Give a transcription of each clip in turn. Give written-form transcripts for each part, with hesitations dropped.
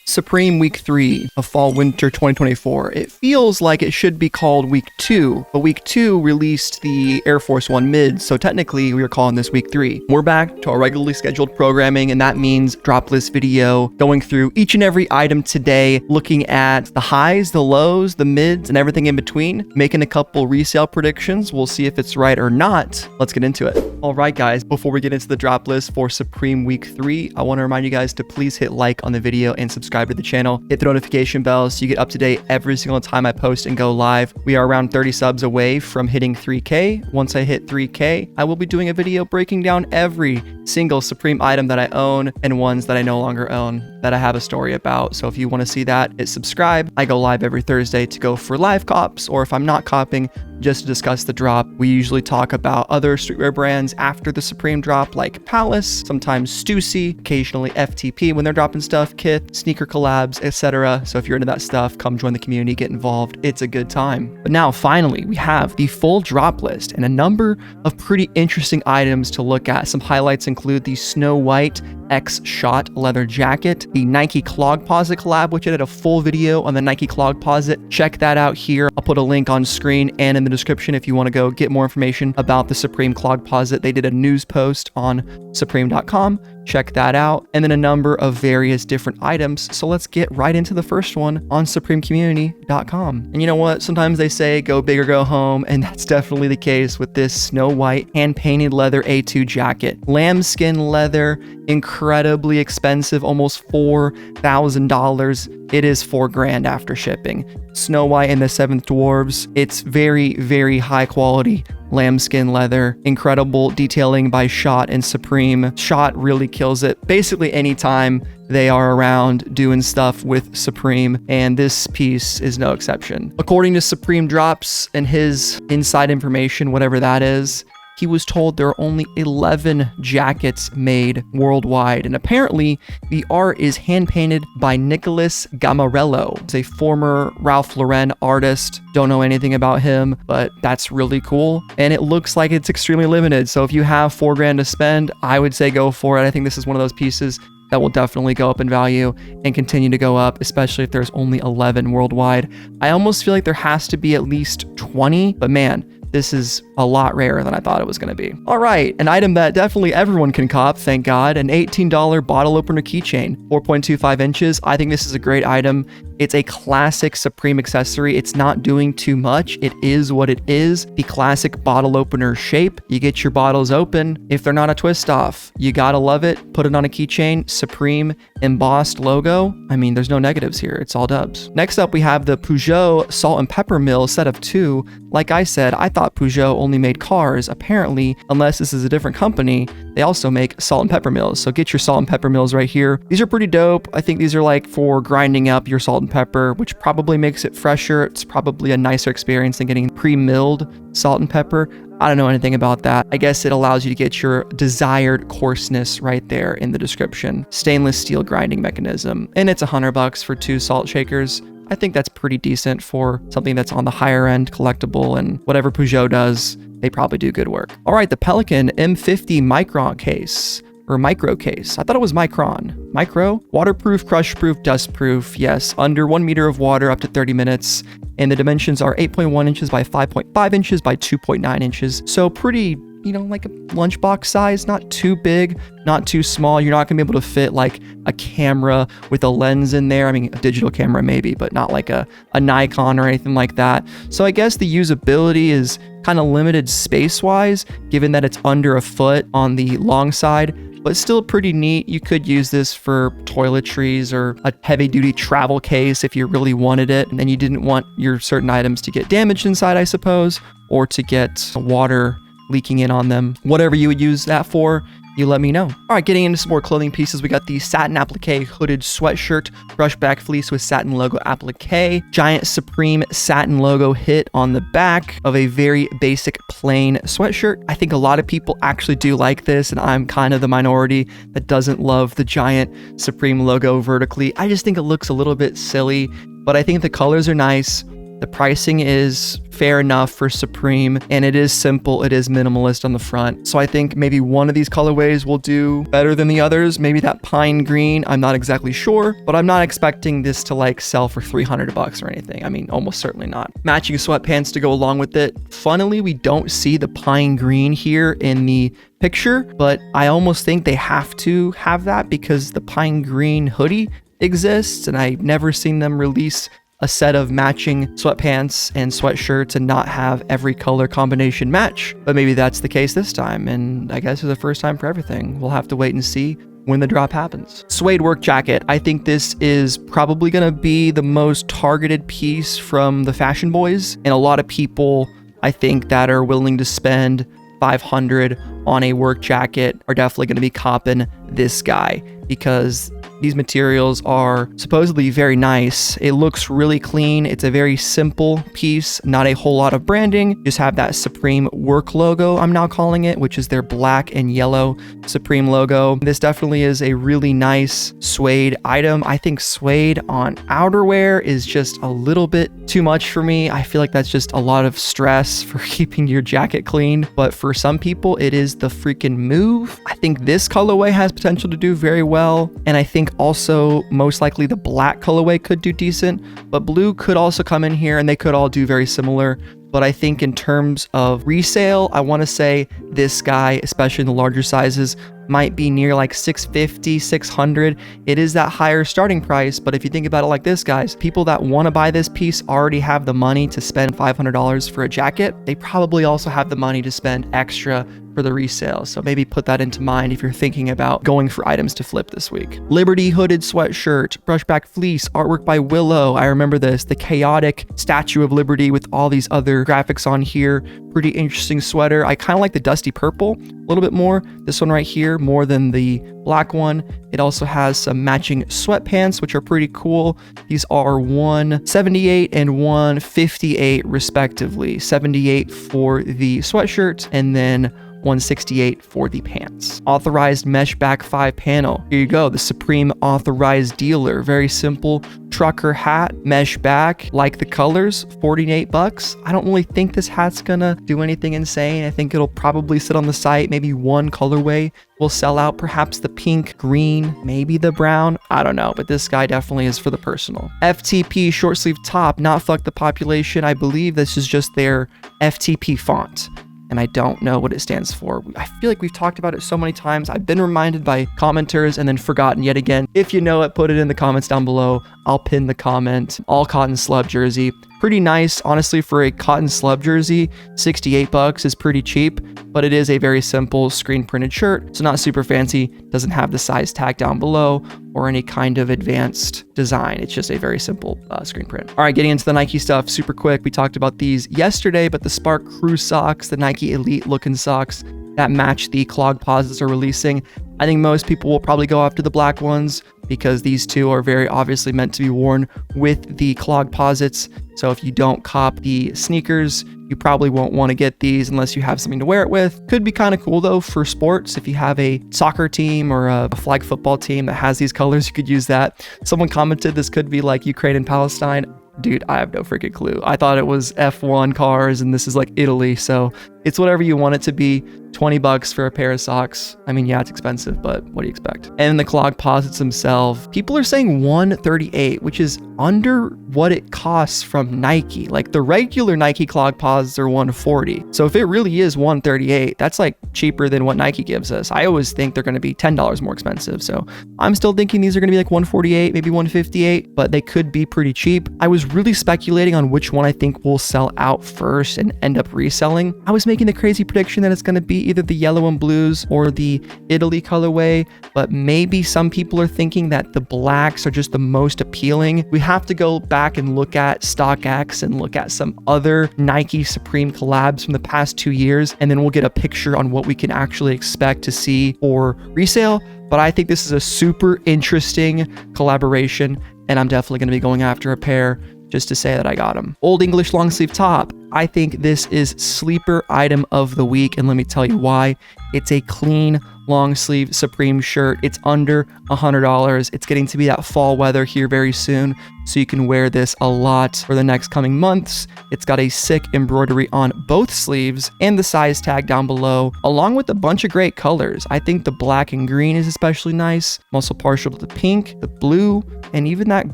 Supreme Week 3 of Fall/Winter 2024. It feels like it should be called Week 2, but Week 2 released the Air Force One mids, so technically we are calling this Week 3. We're back to our regularly scheduled programming, and that means Droplist video, going through each and every item today, looking at the highs, the lows, the mids, and everything in between, making a couple resale predictions. We'll see if it's right or not. Let's get into it. All right, guys, before we get into the drop list for Supreme Week 3, I want to remind you guys to please hit like on the video and subscribe to the channel. Hit the notification bell so you get up to date every single time I post and go live. We are around 30 subs away from hitting 3K. Once I hit 3K, I will be doing a video breaking down every single Supreme item that I own and ones that I no longer own that I have a story about. So if you want to see that, hit subscribe. I go live every Thursday to go for live cops, or if I'm not copping, just to discuss the drop. We usually talk about other streetwear brands after the Supreme drop, like Palace, sometimes Stussy, occasionally FTP when they're dropping stuff, Kith, sneaker collabs, etc. So if you're into that stuff, come join the community, get involved. It's a good time. But now finally, we have the full drop list and a number of pretty interesting items to look at. Some highlights include the Snow White X Schott leather jacket, the Nike Clogposit collab, which I did a full video on the Nike Clogposit. Check that out here. I'll put a link on screen and in the description if you want to go get more information about the Supreme Clogposit. They did a news post on supreme.com. Check that out. And then a number of various different items. So let's get right into the first one on supremecommunity.com. And you know what? Sometimes they say go big or go home, and that's definitely the case with this Snow White hand-painted leather A2 jacket. Lambskin leather, incredibly expensive, almost $4,000. It is $4,000 after shipping. Snow White and the Seventh Dwarves. It's very, very high quality lambskin leather. Incredible detailing by Schott and Supreme. Schott really kills it basically anytime they are around doing stuff with Supreme, and this piece is no exception. According to Supreme Drops and his inside information, whatever that is, he was told there are only 11 jackets made worldwide, and apparently the art is hand-painted by Nicholas Gamarello. He's a former Ralph Lauren artist. Don't know anything about him, but that's really cool, and it looks like it's extremely limited. So if you have $4,000 to spend, I would say go for it. I think this is one of those pieces that will definitely go up in value and continue to go up, especially if there's only 11 worldwide. I almost feel like there has to be at least 20, but man, this is a lot rarer than I thought it was going to be. All right, an item that definitely everyone can cop, thank God, an $18 bottle opener keychain, 4.25 inches. I think this is a great item. It's a classic Supreme accessory. It's not doing too much. It is what it is. The classic bottle opener shape. You get your bottles open. If they're not a twist off, you gotta love it. Put it on a keychain. Supreme embossed logo. I mean, there's no negatives here. It's all dubs. Next up, we have the Peugeot Salt and Pepper Mill set of 2. Like I said, I thought Peugeot only made cars. Apparently, unless this is a different company, they also make salt and pepper mills. So get your salt and pepper mills right here. These are pretty dope. I think these are like for grinding up your salt and pepper, which probably makes it fresher. It's probably a nicer experience than getting pre-milled salt and pepper. I don't know anything about that. I guess it allows you to get your desired coarseness right there in the description. Stainless steel grinding mechanism. And it's $100 for 2 salt shakers. I think that's pretty decent for something that's on the higher end collectible, and whatever Peugeot does, they probably do good work. All right, the Pelican M50 Micron case. Or micro case. I thought it was Micron. Micro? Waterproof, crush-proof, dust-proof. Yes, under 1 meter of water up to 30 minutes. And the dimensions are 8.1 inches by 5.5 inches by 2.9 inches. So pretty, you know, like a lunchbox size. Not too big, not too small. You're not gonna be able to fit like a camera with a lens in there. I mean, a digital camera maybe, but not like a Nikon or anything like that. So I guess the usability is kind of limited space-wise, given that it's under a foot on the long side, but still pretty neat. You could use this for toiletries or a heavy-duty travel case if you really wanted it, and then you didn't want your certain items to get damaged inside, I suppose, or to get water leaking in on them. Whatever you would use that for, you let me know. All right, getting into some more clothing pieces, we got the satin applique hooded sweatshirt, brushback fleece with satin logo applique, giant Supreme satin logo hit on the back of a very basic plain sweatshirt. I think a lot of people actually do like this, and I'm kind of the minority that doesn't love the giant Supreme logo vertically. I just think it looks a little bit silly, but I think the colors are nice. The pricing is fair enough for Supreme, and it is simple, it is minimalist on the front. So I think maybe one of these colorways will do better than the others. Maybe that pine green, I'm not exactly sure, but I'm not expecting this to like sell for $300 or anything. I mean, almost certainly not. Matching sweatpants to go along with it. Funnily, we don't see the pine green here in the picture, but I almost think they have to have that because the pine green hoodie exists, and I've never seen them release a set of matching sweatpants and sweatshirts and not have every color combination match. But maybe that's the case this time, and I guess it's the first time for everything. We'll have to wait and see when the drop happens. Suede work jacket. I think this is probably gonna be the most targeted piece from the Fashion Boys, and a lot of people, I think, that are willing to spend $500 on a work jacket are definitely going to be copping this guy because these materials are supposedly very nice. It looks really clean. It's a very simple piece, not a whole lot of branding. Just have that Supreme work logo, I'm now calling it, which is their black and yellow Supreme logo. This definitely is a really nice suede item. I think suede on outerwear is just a little bit too much for me. I feel like that's just a lot of stress for keeping your jacket clean. But for some people, it is the freaking move. I think this colorway has potential to do very well. And I think also most likely the black colorway could do decent, but blue could also come in here and they could all do very similar. But I think in terms of resale, I want to say this guy, especially in the larger sizes, might be near like $650, $600. It is that higher starting price, but if you think about it like this, guys, people that want to buy this piece already have the money to spend $500 for a jacket. They probably also have the money to spend extra for the resale. So maybe put that into mind if you're thinking about going for items to flip this week. Liberty hooded sweatshirt, brushback fleece, artwork by Willow. I remember this, the chaotic Statue of Liberty with all these other graphics on here. Pretty interesting sweater. I kind of like the dusty purple a little bit more. This one right here, more than the black one. It also has some matching sweatpants, which are pretty cool. These are $178 and $158 respectively. $78 for the sweatshirt and then $168 for the pants. Authorized mesh back 5 panel. Here you go, the Supreme authorized dealer. Very simple trucker hat, mesh back, like the colors, $48. I don't really think this hat's gonna do anything insane. I think it'll probably sit on the site. Maybe one colorway will sell out, perhaps the pink, green, maybe the brown. I don't know, but this guy definitely is for the personal. FTP short sleeve top, not fuck the population. I believe this is just their FTP font, and I don't know what it stands for. I feel like we've talked about it so many times. I've been reminded by commenters and then forgotten yet again. If you know it, put it in the comments down below. I'll pin the comment. All cotton slub jersey. Pretty nice, honestly, for a cotton slub jersey. $68 is pretty cheap, but it is a very simple screen printed shirt. So not super fancy, doesn't have the size tag down below or any kind of advanced design. It's just a very simple screen print. All right, getting into the Nike stuff super quick. We talked about these yesterday, but the Spark Crew socks, the Nike Elite looking socks that match the clog posits are releasing. I think most people will probably go after the black ones because these two are very obviously meant to be worn with the clog posits. So if you don't cop the sneakers, you probably won't want to get these unless you have something to wear it with. Could be kind of cool though for sports. If you have a soccer team or a flag football team that has these colors, you could use that. Someone commented this could be like Ukraine and Palestine. Dude, I have no freaking clue. I thought it was F1 cars and this is like Italy. So it's whatever you want it to be. $20 for a pair of socks. I mean, yeah, it's expensive, but what do you expect? And the clog posits themselves, people are saying $138, which is under what it costs from Nike. Like the regular Nike clog posits are $140. So if it really is $138, that's like cheaper than what Nike gives us. I always think they're going to be $10 more expensive. So I'm still thinking these are going to be like $148, maybe $158, but they could be pretty cheap. I was really speculating on which one I think will sell out first and end up reselling. I was making the crazy prediction that it's going to be either the yellow and blues or the Italy colorway, but maybe some people are thinking that the blacks are just the most appealing. We have to go back and look at StockX and look at some other Nike Supreme collabs from the past 2 years, and then we'll get a picture on what we can actually expect to see for resale. But I think this is a super interesting collaboration, and I'm definitely going to be going after a pair just to say that I got them. Old English long sleeve top. I think this is sleeper item of the week, and let me tell you why. It's a clean long sleeve Supreme shirt. It's under $100. It's getting to be that fall weather here very soon, so you can wear this a lot for the next coming months. It's got a sick embroidery on both sleeves and the size tag down below, along with a bunch of great colors. I think the black and green is especially nice. I'm also partial to the pink, the blue, and even that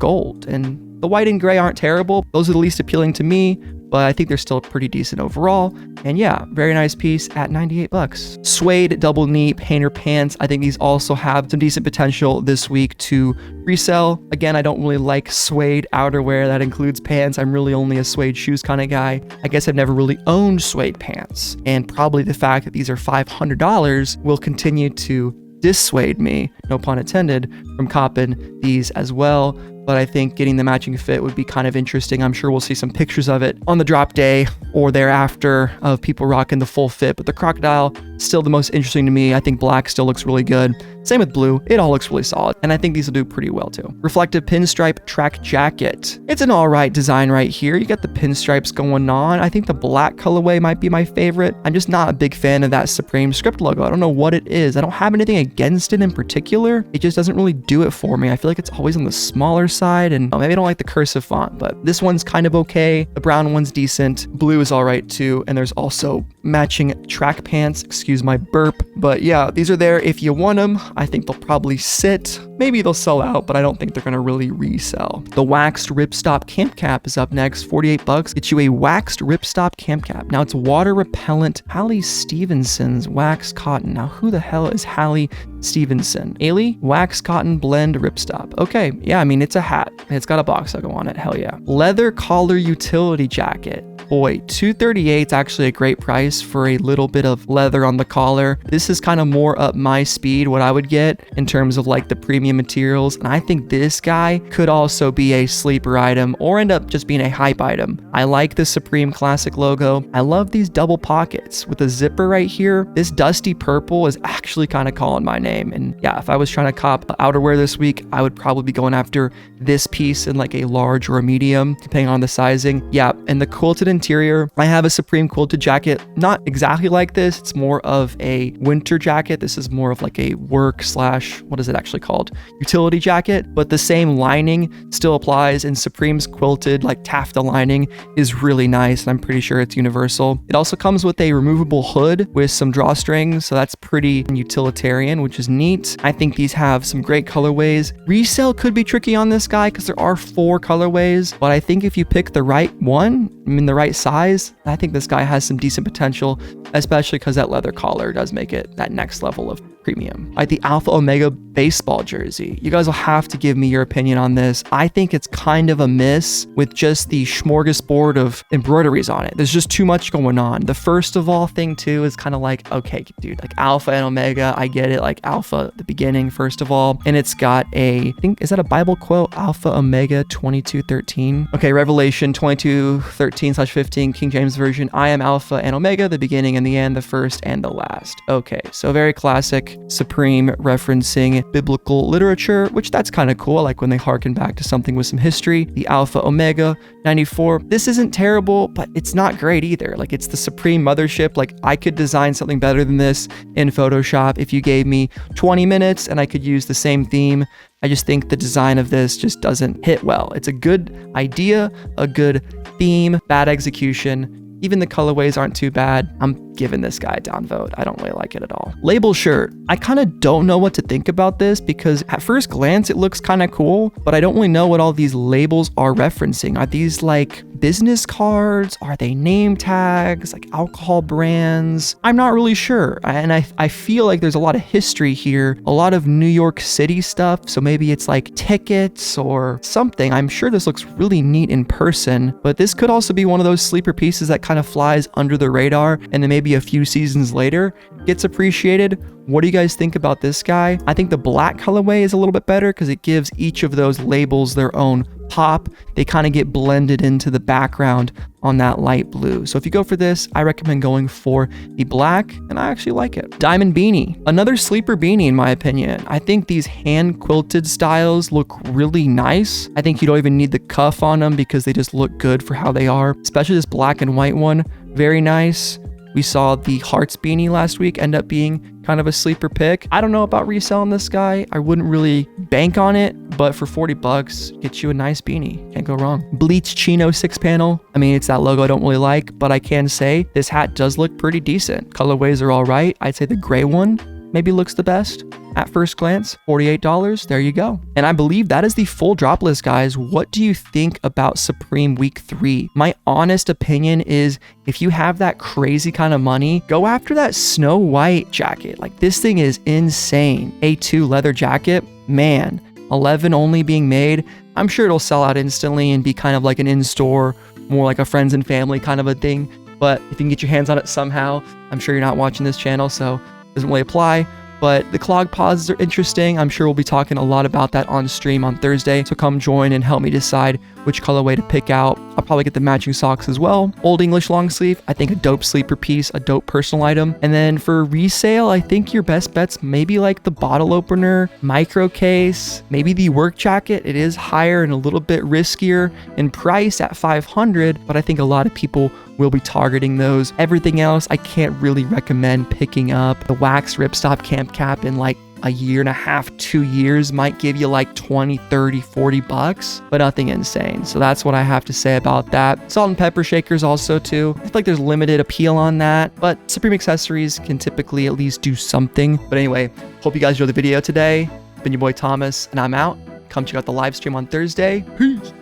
gold. And the white and gray aren't terrible. Those are the least appealing to me, but I think they're still pretty decent overall. And yeah, very nice piece at 98 bucks. Suede double knee painter pants. I think these also have some decent potential this week to resell. Again, I don't really like suede outerwear that includes pants. I'm really only a suede shoes kind of guy. I guess I've never really owned suede pants. And probably the fact that these are $500 will continue to dissuade me, no pun intended, from copping these as well. But I think getting the matching fit would be kind of interesting. I'm sure we'll see some pictures of it on the drop day or thereafter of people rocking the full fit. But the crocodile, still the most interesting to me. I think black still looks really good. Same with blue. It all looks really solid. And I think these will do pretty well too. Reflective pinstripe track jacket. It's an all right design right here. You got the pinstripes going on. I think the black colorway might be my favorite. I'm just not a big fan of that Supreme script logo. I don't know what it is. I don't have anything against it in particular. It just doesn't really do it for me. I feel like it's always on the smaller side, and maybe I don't like the cursive font, but this one's kind of okay. The brown one's decent. Blue is all right too. And there's also matching track pants. Excuse my burp. But yeah, these are there if you want them. I think they'll probably sit. Maybe they'll sell out, but I don't think they're going to really resell. The waxed ripstop camp cap is up next. 48 bucks. Get you a waxed ripstop camp cap. Now it's water repellent. Hallie Stevenson's wax cotton. Now who the hell is Hallie Stevenson? Ailey? Wax cotton blend ripstop. Okay. Yeah, I mean, it's a hat. It's got a box logo on it. Hell yeah. Leather collar utility jacket. Boy, $238 is actually a great price for a little bit of leather on the collar. This is kind of more up my speed, what I would get in terms of like the premium materials. And I think this guy could also be a sleeper item or end up just being a hype item. I like the Supreme Classic logo. I love these double pockets with a zipper right here. This dusty purple is actually kind of calling my name. And yeah, if I was trying to cop outerwear this week, I would probably be going after this piece in like a large or a medium, depending on the sizing. Yeah, and the quilted interior, I have a Supreme quilted jacket, not exactly like this. It's more of a winter jacket. This is more of like a work slash, what is it actually called? Utility jacket, but the same lining still applies, and Supreme's quilted like taffeta lining is really nice, and I'm pretty sure it's universal. It also comes with a removable hood with some drawstrings, so that's pretty utilitarian, which is neat. I think these have some great colorways. Resale could be tricky on this guy because there are 4 colorways, but I think if you pick the right one, the right size, I think this guy has some decent potential, especially because that leather collar does make it that next level of premium. Like the Alpha Omega baseball jersey. You guys will have to give me your opinion on this. I think it's kind of a miss with just the smorgasbord of embroideries on it. There's just too much going on. The first of all thing too is kind of like, okay, dude, like Alpha and Omega, I get it, like Alpha at the beginning, first of all. And it's got a, I think, is that a Bible quote? Alpha Omega 22:13. Okay, Revelation 22:13/15, King James Version. I am Alpha and Omega, the beginning and the end, the first and the last. Okay, so very classic Supreme referencing biblical literature, which that's kind of cool. I like when they harken back to something with some history. The Alpha Omega 94. This isn't terrible, but it's not great either. Like, it's the Supreme mothership. Like, I could design something better than this in Photoshop if you gave me 20 minutes and I could use the same theme. I just think the design of this just doesn't hit well. It's a good idea, a good theme, bad execution. Even the colorways aren't too bad. I'm giving this guy a downvote. I don't really like it at all. Label shirt. I kind of don't know what to think about this because at first glance, it looks kind of cool, but I don't really know what all these labels are referencing. Are these like business cards? Are they name tags, like alcohol brands? I'm not really sure. And I feel like there's a lot of history here, a lot of New York City stuff. So maybe it's like tickets or something. I'm sure this looks really neat in person, but this could also be one of those sleeper pieces that kind of flies under the radar and then maybe a few seasons later gets appreciated. What do you guys think about this guy? I think the black colorway is a little bit better because it gives each of those labels their own pop. They kind of get blended into the background on that light blue. So if you go for this, I recommend going for the black, and I actually like it. Diamond beanie, another sleeper beanie in my opinion. I think these hand quilted styles look really nice. I think you don't even need the cuff on them because they just look good for how they are, especially this black and white one. Very nice. We saw the Hearts beanie last week end up being kind of a sleeper pick. I don't know about reselling this guy. I wouldn't really bank on it, but for 40 bucks, get you a nice beanie. Can't go wrong. Bleach Chino 6-panel. I mean, it's that logo I don't really like, but I can say this hat does look pretty decent. Colorways are all right. I'd say the gray one maybe looks the best at first glance. $48, there you go. And I believe that is the full drop list, guys. What do you think about Supreme Week 3? My honest opinion is if you have that crazy kind of money, go after that Snow White jacket. Like, this thing is insane. A2 leather jacket, man, 11 only being made. I'm sure it'll sell out instantly and be kind of like an in-store, more like a friends and family kind of a thing. But if you can get your hands on it somehow, I'm sure you're not watching this channel, so doesn't really apply. But the clog pauses are interesting. I'm sure we'll be talking a lot about that on stream on Thursday. So come join and help me decide which colorway to pick out. I'll probably get the matching socks as well. Old English long sleeve, I think a dope sleeper piece, a dope personal item. And then for resale, I think your best bets maybe like the bottle opener, micro case, maybe the work jacket. It is higher and a little bit riskier in price at $500, but I think a lot of people will be targeting those. Everything else, I can't really recommend picking up. The wax ripstop camp cap in like a year and a half, 2 years might give you like 20, 30, 40 bucks, but nothing insane. So that's what I have to say about that. Salt and pepper shakers also too. I feel like there's limited appeal on that, but Supreme accessories can typically at least do something. But anyway, hope you guys enjoyed the video today. Been your boy Thomas, and I'm out. Come check out the live stream on Thursday. Peace.